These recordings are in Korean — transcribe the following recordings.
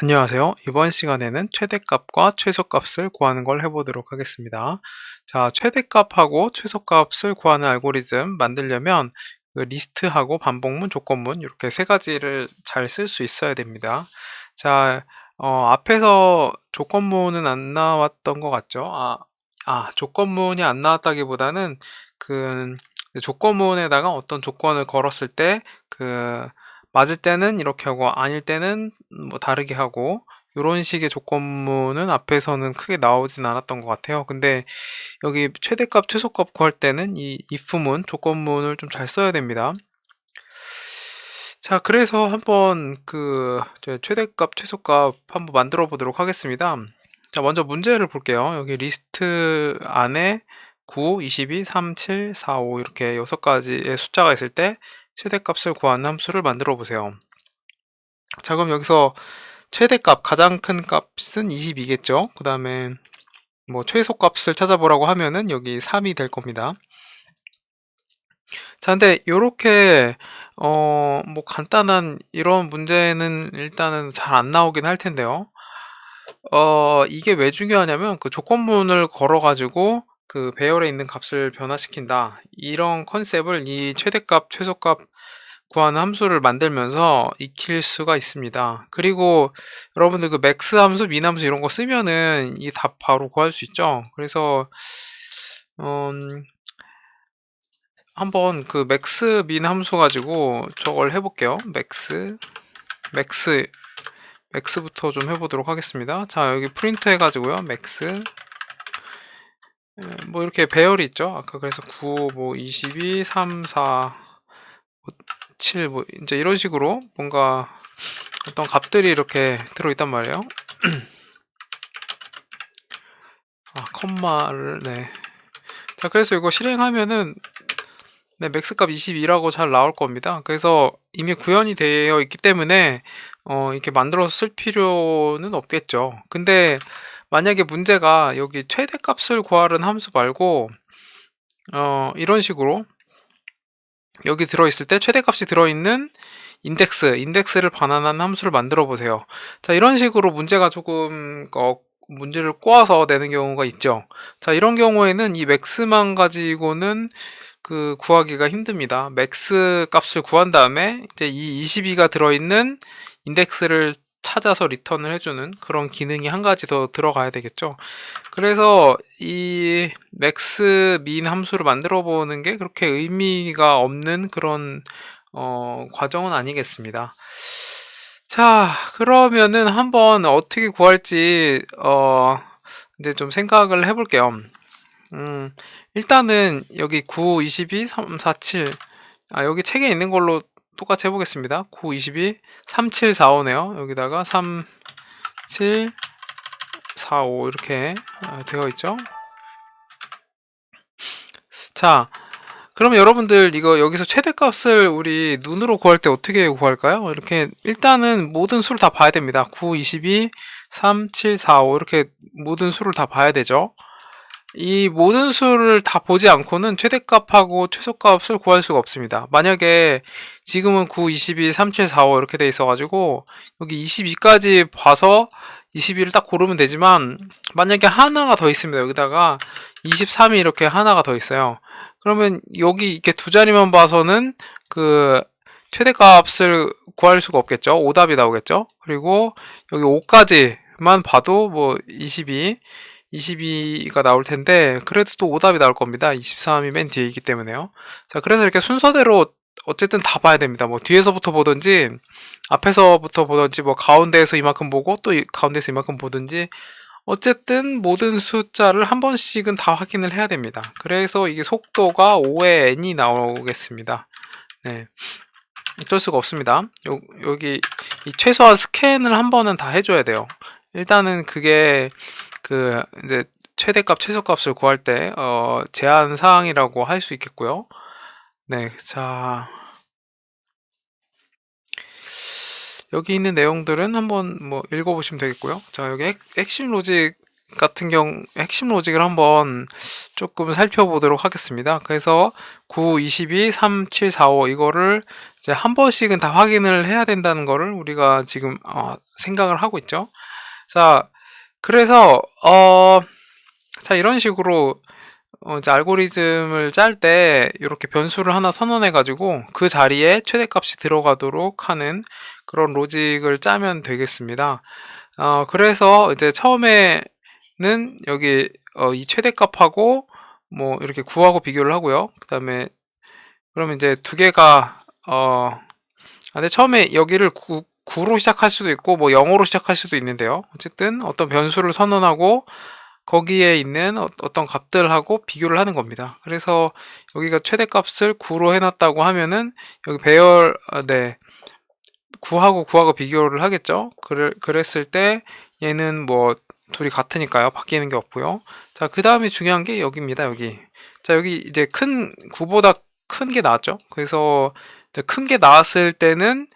안녕하세요. 이번 시간에는 최대값과 최소값을 구하는 걸 해보도록 하겠습니다. 자, 최대값하고 최소값을 구하는 알고리즘 만들려면 그 리스트하고 반복문, 조건문 이렇게 세 가지를 잘 쓸 수 있어야 됩니다. 자, 앞에서 조건문은 안 나왔던 것 같죠? 조건문이 안 나왔다기보다는 그 조건문에다가 어떤 조건을 걸었을 때 맞을 때는 이렇게 하고 아닐 때는 뭐 다르게 하고 요런 식의 조건문은 앞에서는 크게 나오진 않았던 것 같아요. 근데 여기 최대값, 최소값 구할 때는 이 if문, 조건문을 좀 잘 써야 됩니다. 자, 그래서 한번 최대값, 최소값 한번 만들어 보도록 하겠습니다. 자, 먼저 문제를 볼게요. 여기 리스트 안에 9, 22, 3, 7, 4, 5 이렇게 6가지의 숫자가 있을 때 최대값을 구하는 함수를 만들어 보세요. 자, 그럼 여기서 최대값, 가장 큰 값은 22겠죠? 그 다음에 뭐 최소값을 찾아보라고 하면은 여기 3이 될 겁니다. 자, 근데 요렇게 뭐 간단한 이런 문제는 일단은 잘 안 나오긴 할 텐데요. 이게 왜 중요하냐면 그 조건문을 걸어 가지고 그 배열에 있는 값을 변화시킨다. 이런 컨셉을 이 최대값, 최소값 구하는 함수를 만들면서 익힐 수가 있습니다. 그리고 여러분들 그 맥스 함수, 민 함수 이런 거 쓰면은 이 답 바로 구할 수 있죠. 그래서 음, 한번 그 맥스 민 함수 가지고 저걸 해볼게요. 맥스 맥스부터 좀 해보도록 하겠습니다. 자, 여기 프린트 해가지고요. 맥스 뭐 이렇게 배열이 있죠. 아까 그래서 9, 뭐 22, 3, 4, 7, 뭐 이제 이런 식으로 뭔가 어떤 값들이 이렇게 들어있단 말이에요. 컴마를, 네. 자, 그래서 이거 실행하면은, 네, 맥스 값 22라고 잘 나올 겁니다. 그래서 이미 구현이 되어 있기 때문에, 이렇게 만들어서 쓸 필요는 없겠죠. 근데 만약에 문제가 여기 최대값을 구하는 함수 말고, 이런 식으로 여기 들어있을 때 최대값이 들어있는 인덱스를 반환하는 함수를 만들어 보세요. 자, 이런 식으로 문제가 조금 문제를 꼬아서 내는 경우가 있죠. 자, 이런 경우에는 이 맥스만 가지고는 그 구하기가 힘듭니다. 맥스 값을 구한 다음에 이제 이 22가 들어있는 인덱스를 찾아서 리턴을 해주는 그런 기능이 한 가지 더 들어가야 되겠죠. 그래서 이 맥스 민 함수를 만들어 보는 게 그렇게 의미가 없는 그런 과정은 아니겠습니다. 자, 그러면은 한번 어떻게 구할지 이제 좀 생각을 해볼게요. 음, 일단은 여기 9, 22, 3, 4, 7 여기 책에 있는 걸로 똑같이 해보겠습니다. 9, 22, 3, 7, 4, 5네요. 여기다가 3, 7, 4, 5 이렇게 되어 있죠. 자, 그럼 여러분들 이거 여기서 최대값을 우리 눈으로 구할 때 어떻게 구할까요? 이렇게 일단은 모든 수를 다 봐야 됩니다. 9, 22, 3, 7, 4, 5 이렇게 모든 수를 다 봐야 되죠. 이 모든 수를 다 보지 않고는 최대값하고 최소값을 구할 수가 없습니다. 만약에 지금은 9, 22, 3, 7, 4, 5 이렇게 돼 있어가지고 여기 22까지 봐서 22를 딱 고르면 되지만 만약에 하나가 더 있습니다. 여기다가 23이 이렇게 하나가 더 있어요. 그러면 여기 이렇게 두 자리만 봐서는 그 최대값을 구할 수가 없겠죠. 오답이 나오겠죠. 그리고 여기 5까지만 봐도 뭐 22가 나올 텐데 그래도 또 오답이 나올 겁니다. 23이 맨 뒤에 있기 때문에요. 자, 그래서 이렇게 순서대로 어쨌든 다 봐야 됩니다. 뭐 뒤에서부터 보든지 앞에서부터 보든지 뭐 가운데에서 이만큼 보고 또 가운데에서 이만큼 보든지 어쨌든 모든 숫자를 한 번씩은 다 확인을 해야 됩니다. 그래서 이게 속도가 5의 n이 나오겠습니다. 네. 어쩔 수가 없습니다. 여기 이 최소한 스캔을 한 번은 다 해줘야 돼요. 일단은 그게 이제 최대값, 최소값을 구할 때 제한 사항이라고 할 수 있겠고요. 네, 자 여기 있는 내용들은 한번 뭐 읽어보시면 되겠고요. 자, 여기 핵심 로직 같은 경우 핵심 로직을 한번 조금 살펴보도록 하겠습니다. 그래서 9, 22, 3, 7, 4, 5 이거를 이제 한 번씩은 다 확인을 해야 된다는 거를 우리가 지금 생각을 하고 있죠. 자, 그래서 자, 이런 식으로 이제 알고리즘을 짤 때 이렇게 변수를 하나 선언해 가지고 그 자리에 최대값이 들어가도록 하는 그런 로직을 짜면 되겠습니다. 그래서 이제 처음에는 여기 이 최대값하고 뭐 이렇게 9하고 비교를 하고요. 그 다음에 그러면 이제 두 개가 근데 처음에 여기를 9로 시작할 수도 있고 뭐 0으로 시작할 수도 있는데요. 어쨌든 어떤 변수를 선언하고 거기에 있는 어떤 값들하고 비교를 하는 겁니다. 그래서 여기가 최대값을 9로 해놨다고 하면은 여기 배열 네 9하고 비교를 하겠죠. 그랬을 때 얘는 뭐 둘이 같으니까요. 바뀌는 게 없고요. 자, 그 다음에 중요한 게 여기입니다. 여기. 자, 여기 이제 큰 9보다 큰 게 나왔죠. 그래서 큰 게 나왔을 때는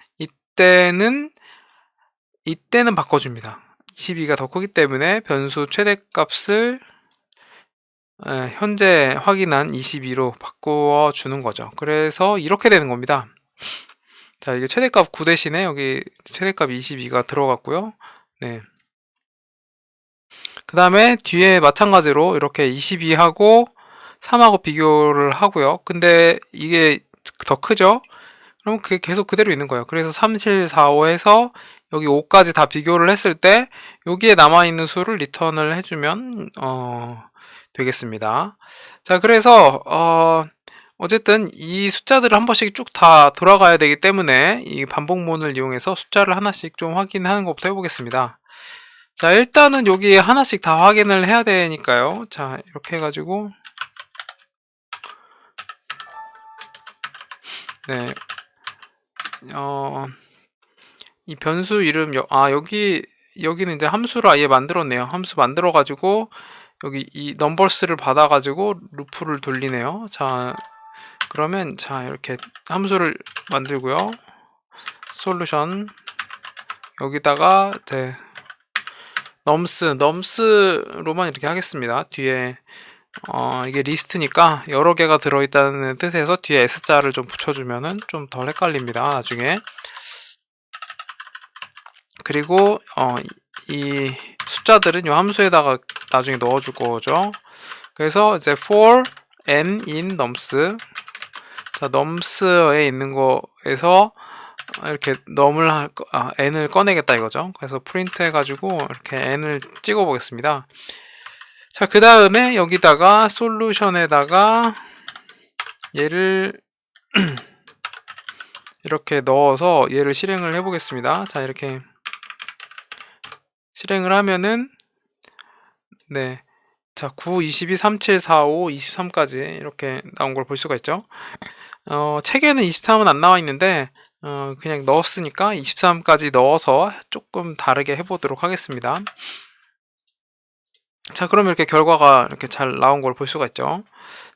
이때는 바꿔줍니다. 22가 더 크기 때문에 변수 최대값을 현재 확인한 22로 바꾸어 주는 거죠. 그래서 이렇게 되는 겁니다. 자, 이게 최대값 9 대신에 여기 최대값 22가 들어갔고요. 네. 그 다음에 뒤에 마찬가지로 이렇게 22하고 3하고 비교를 하고요. 근데 이게 더 크죠? 그럼 그게 계속 그대로 있는 거예요. 그래서 3, 7, 4, 5 해서 여기 5까지 다 비교를 했을 때 여기에 남아있는 수를 리턴을 해주면 되겠습니다. 자, 그래서 어쨌든 이 숫자들을 한 번씩 쭉 다 돌아가야 되기 때문에 이 반복문을 이용해서 숫자를 하나씩 좀 확인하는 것부터 해보겠습니다. 자, 일단은 여기 하나씩 다 확인을 해야 되니까요. 자, 이렇게 해가지고 네, 이 변수 이름 여기는 이제 함수를 아예 만들었네요. 함수 만들어가지고 여기 이 넘버스를 받아가지고 루프를 돌리네요. 자, 그러면 자 이렇게 함수를 만들고요. 솔루션 여기다가 이제 넘스로만 이렇게 하겠습니다. 뒤에 이게 리스트니까 여러 개가 들어있다는 뜻에서 뒤에 S자를 좀 붙여주면은 좀 덜 헷갈립니다. 나중에. 그리고 이 숫자들은 이 함수에다가 나중에 넣어줄 거죠. 그래서 이제 for n in nums 자 nums에 있는 거에서 이렇게 n을 꺼내겠다 이거죠. 그래서 프린트 해가지고 이렇게 n을 찍어 보겠습니다. 자, 그 다음에 여기다가 솔루션에다가 얘를 이렇게 넣어서 얘를 실행을 해 보겠습니다. 자, 이렇게 실행을 하면은 네, 자 9, 22, 3, 7, 4, 5, 23까지 이렇게 나온 걸 볼 수가 있죠. 책에는 23은 안 나와 있는데 그냥 넣었으니까 23까지 넣어서 조금 다르게 해보도록 하겠습니다. 자, 그럼 이렇게 결과가 이렇게 잘 나온 걸 볼 수가 있죠.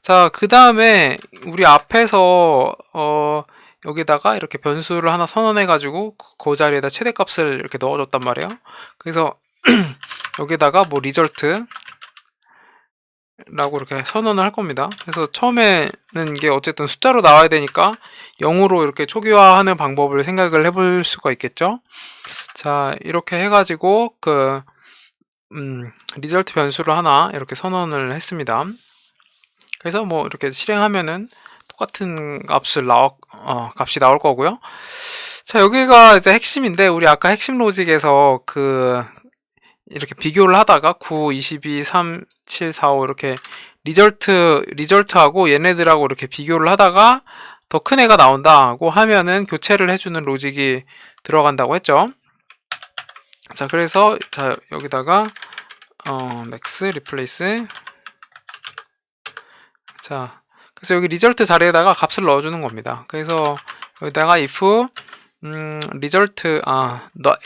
자, 그 다음에 우리 앞에서 여기다가 이렇게 변수를 하나 선언해 가지고 그 자리에다 최대값을 이렇게 넣어줬단 말이에요. 그래서 여기다가 뭐 리절트 라고 이렇게 선언을 할 겁니다. 그래서 처음에는 이게 어쨌든 숫자로 나와야 되니까 0으로 이렇게 초기화하는 방법을 생각을 해볼 수가 있겠죠. 자, 이렇게 해가지고 리절트 변수를 하나 이렇게 선언을 했습니다. 그래서 뭐 이렇게 실행하면은 똑같은 값이 나올 거고요. 자, 여기가 이제 핵심인데 우리 아까 핵심 로직에서 이렇게 비교를 하다가 9, 22, 3, 7, 4, 5 이렇게 리절트하고 얘네들하고 이렇게 비교를 하다가 더 큰 애가 나온다고 하면은 교체를 해주는 로직이 들어간다고 했죠. 자, 그래서 자 여기다가 max replace 자, 그래서 여기 리절트 자리에다가 값을 넣어주는 겁니다. 그래서 여기다가 if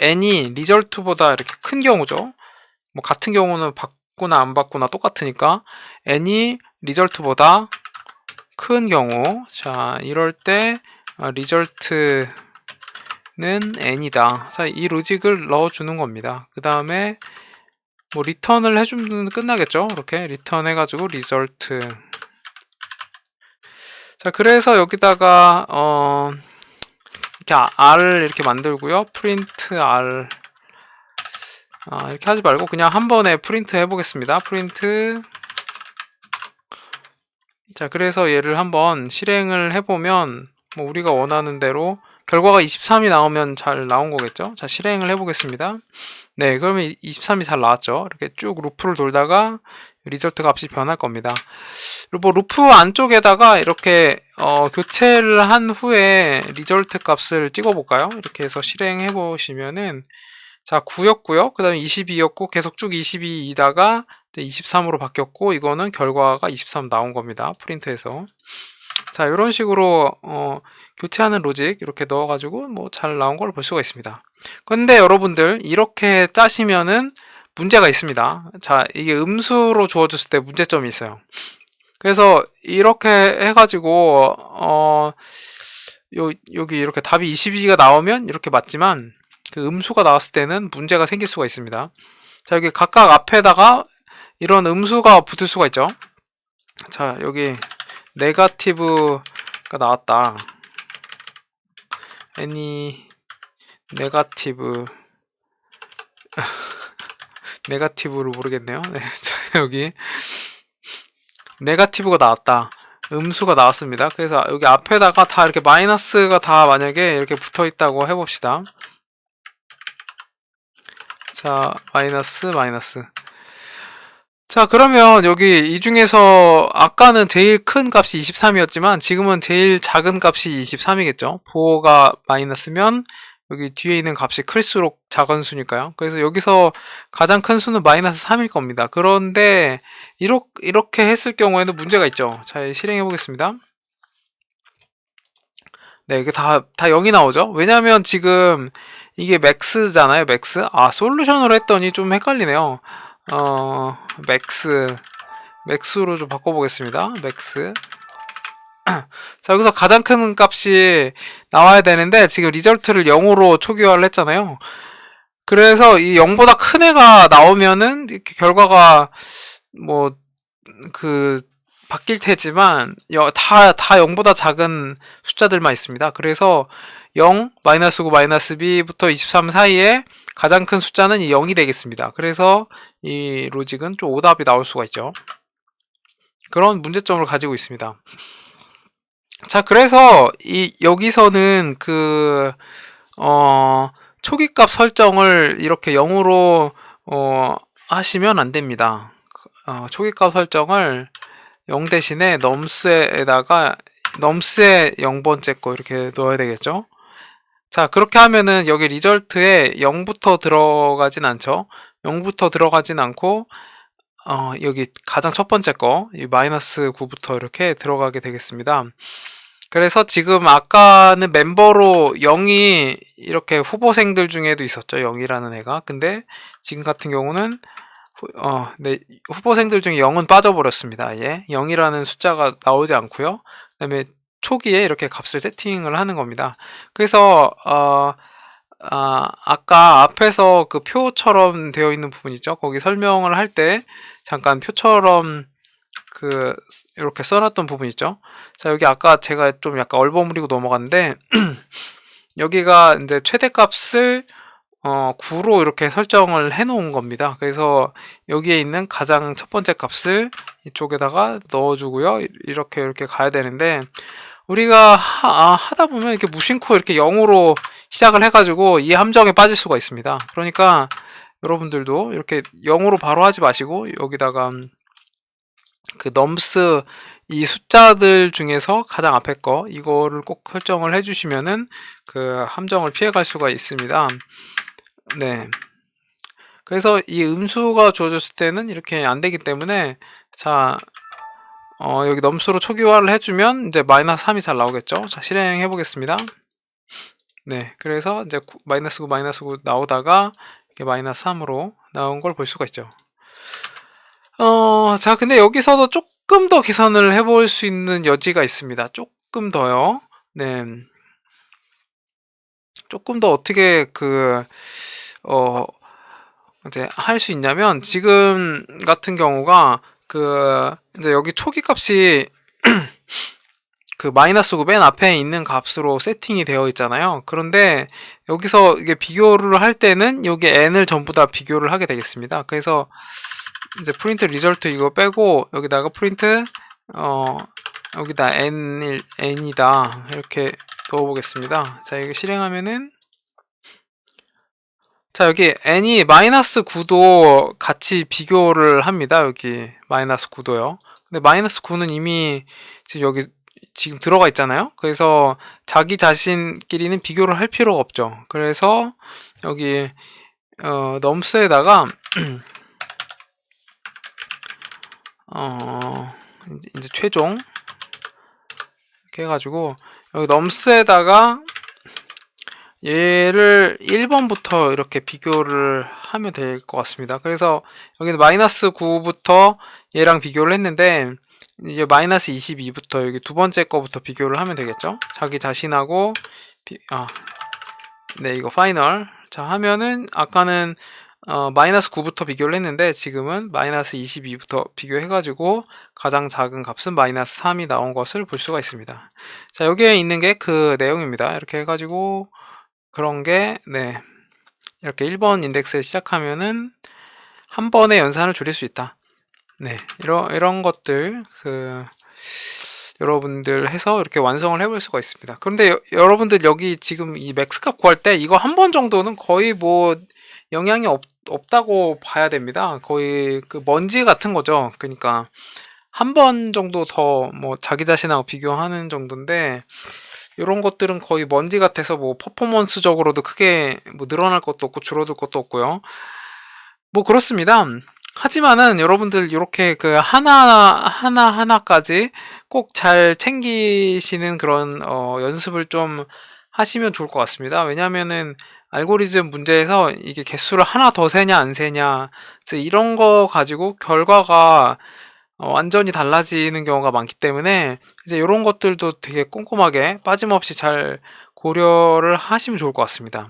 n이 리절트보다 이렇게 큰 경우죠. 뭐 같은 경우는 받거나 안 받거나 똑같으니까 n이 리절트보다 큰 경우 자 이럴 때 리절트는 n이다. 자, 이 로직을 넣어주는 겁니다. 그 다음에 뭐 리턴을 해주면 끝나겠죠. 이렇게 리턴 해가지고 리절트. 자, 그래서 여기다가 이렇게 R을 이렇게 만들고요. 프린트 R. 이렇게 하지 말고 그냥 한 번에 프린트 해보겠습니다. 프린트. 자, 그래서 얘를 한번 실행을 해보면 뭐 우리가 원하는 대로 결과가 23이 나오면 잘 나온 거겠죠. 자, 실행을 해보겠습니다. 네, 그러면 23이 잘 나왔죠. 이렇게 쭉 루프를 돌다가 리절트 값이 변할 겁니다. 그리고 루프 안쪽에다가 이렇게 교체를 한 후에 리절트 값을 찍어볼까요? 이렇게 해서 실행해 보시면은 자, 9였고요. 그 다음에 22였고 계속 쭉 22이다가 23으로 바뀌었고 이거는 결과가 23 나온 겁니다. 프린트에서. 자, 이런 식으로 교체하는 로직 이렇게 넣어가지고 뭐 잘 나온 걸 볼 수가 있습니다. 근데 여러분들 이렇게 짜시면은 문제가 있습니다. 자, 이게 음수로 주어졌을 때 문제점이 있어요. 그래서 이렇게 해가지고 여기 이렇게 답이 22가 나오면 이렇게 맞지만 그 음수가 나왔을 때는 문제가 생길 수가 있습니다. 자, 여기 각각 앞에다가 이런 음수가 붙을 수가 있죠. 자, 여기 네거티브가 나왔다. any 네거티브 네거티브를 모르겠네요. 네, 자, 여기 네거티브가 나왔다. 음수가 나왔습니다. 그래서 여기 앞에다가 다 이렇게 마이너스가 다 만약에 이렇게 붙어 있다고 해봅시다. 자, 마이너스. 자, 그러면 여기 이 중에서 아까는 제일 큰 값이 23이었지만 지금은 제일 작은 값이 23이겠죠. 부호가 마이너스면 여기 뒤에 있는 값이 클수록 작은 수니까요. 그래서 여기서 가장 큰 수는 마이너스 3일 겁니다. 그런데 이렇게 했을 경우에는 문제가 있죠. 자, 실행해 보겠습니다. 네, 이게 다 0이 나오죠. 왜냐면 지금 이게 맥스잖아요. 맥스. 솔루션으로 했더니 좀 헷갈리네요. 맥스로 좀 바꿔보겠습니다. 맥스. 자, 여기서 가장 큰 값이 나와야 되는데 지금 리절트를 0으로 초기화를 했잖아요. 그래서 이 0보다 큰 애가 나오면은 이렇게 결과가 뭐 바뀔 테지만 다 0보다 작은 숫자들만 있습니다. 그래서 0, 마이너스 9, 마이너스 B부터 23 사이에 가장 큰 숫자는 이 0이 되겠습니다. 그래서 이 로직은 좀 오답이 나올 수가 있죠. 그런 문제점을 가지고 있습니다. 자, 그래서 여기서는 초기값 설정을 이렇게 0으로 하시면 안 됩니다. 초기값 설정을 0 대신에 넘스에다가 넘스에 0번째 거 이렇게 넣어야 되겠죠. 자, 그렇게 하면은 여기 리절트에 0부터 들어가진 않죠. 0부터 들어가진 않고 여기 가장 첫 번째 거 마이너스 9부터 이렇게 들어가게 되겠습니다. 그래서 지금 아까는 멤버로 0이 이렇게 후보생들 중에도 있었죠. 0이라는 애가. 근데 지금 같은 경우는 네, 후보생들 중에 0은 빠져버렸습니다. 예, 0이라는 숫자가 나오지 않고요. 그 다음에 초기에 이렇게 값을 세팅을 하는 겁니다. 그래서 아까 앞에서 그 표처럼 되어 있는 부분 있죠. 거기 설명을 할 때 잠깐 표처럼 이렇게 써놨던 부분 있죠. 자, 여기 아까 제가 좀 약간 얼버무리고 넘어갔는데 여기가 이제 최대값을 9로 이렇게 설정을 해 놓은 겁니다. 그래서 여기에 있는 가장 첫 번째 값을 이쪽에다가 넣어주고요. 이렇게 가야 되는데 우리가 하다 보면 이렇게 무심코 이렇게 0으로 시작을 해가지고 이 함정에 빠질 수가 있습니다. 그러니까 여러분들도 이렇게 0으로 바로 하지 마시고 여기다가 넘스 이 숫자들 중에서 가장 앞에 거 이거를 꼭 설정을 해주시면은 함정을 피해갈 수가 있습니다. 네. 그래서 이 음수가 주어졌을 때는 이렇게 안 되기 때문에 자, 여기 넘수로 초기화를 해주면 이제 마이너스 3이 잘 나오겠죠. 자, 실행해 보겠습니다. 네. 그래서 이제 마이너스 9 나오다가 이렇게 마이너스 3으로 나온 걸 볼 수가 있죠. 자, 근데 여기서도 조금 더 계산을 해볼 수 있는 여지가 있습니다. 조금 더요. 네. 조금 더 어떻게 이제 할 수 있냐면, 지금 같은 경우가 이제 여기 초기 값이 그 마이너스고 맨 앞에 있는 값으로 세팅이 되어 있잖아요. 그런데 여기서 이게 비교를 할 때는 여기 n을 전부 다 비교를 하게 되겠습니다. 그래서 이제 프린트 리절트 이거 빼고 여기다가 프린트 여기다 n이다 이렇게 넣어보겠습니다. 자, 이거 실행하면은, 자, 여기 n이 마이너스 9도 같이 비교를 합니다. 여기 마이너스 9도요. 근데 마이너스 9는 이미 지금 여기 지금 들어가 있잖아요. 그래서 자기 자신끼리는 비교를 할 필요가 없죠. 그래서 여기 넘스에다가 이제 최종 이렇게 해가지고 여기 넘스에다가 얘를 1번부터 이렇게 비교를 하면 될 것 같습니다. 그래서 여기는 마이너스 9부터 얘랑 비교를 했는데, 이제 마이너스 22부터 여기 두 번째 거부터 비교를 하면 되겠죠. 자기 자신하고 네, 이거 파이널. 자, 하면은 아까는 마이너스 9부터 비교를 했는데 지금은 마이너스 22부터 비교해가지고 가장 작은 값은 마이너스 3이 나온 것을 볼 수가 있습니다. 자, 여기에 있는 게 그 내용입니다. 이렇게 해가지고 그런 게, 네, 이렇게 1번 인덱스에 시작하면은 한 번에 연산을 줄일 수 있다. 네, 이런 것들 여러분들 해서 이렇게 완성을 해볼 수가 있습니다. 그런데 여러분들 여기 지금 이 맥스값 구할 때 이거 한 번 정도는 거의 뭐 영향이 없다고 봐야 됩니다. 거의 그 먼지 같은 거죠. 그러니까 한 번 정도 더 뭐 자기 자신하고 비교하는 정도인데, 이런 것들은 거의 먼지 같아서 뭐 퍼포먼스적으로도 크게 뭐 늘어날 것도 없고 줄어들 것도 없고요. 뭐 그렇습니다. 하지만은 여러분들 이렇게 그 하나까지 꼭 잘 챙기시는 그런 연습을 좀 하시면 좋을 것 같습니다. 왜냐면은 알고리즘 문제에서 이게 개수를 하나 더 세냐 안 세냐 이런 거 가지고 결과가 완전히 달라지는 경우가 많기 때문에 이제 이런 것들도 되게 꼼꼼하게 빠짐없이 잘 고려를 하시면 좋을 것 같습니다.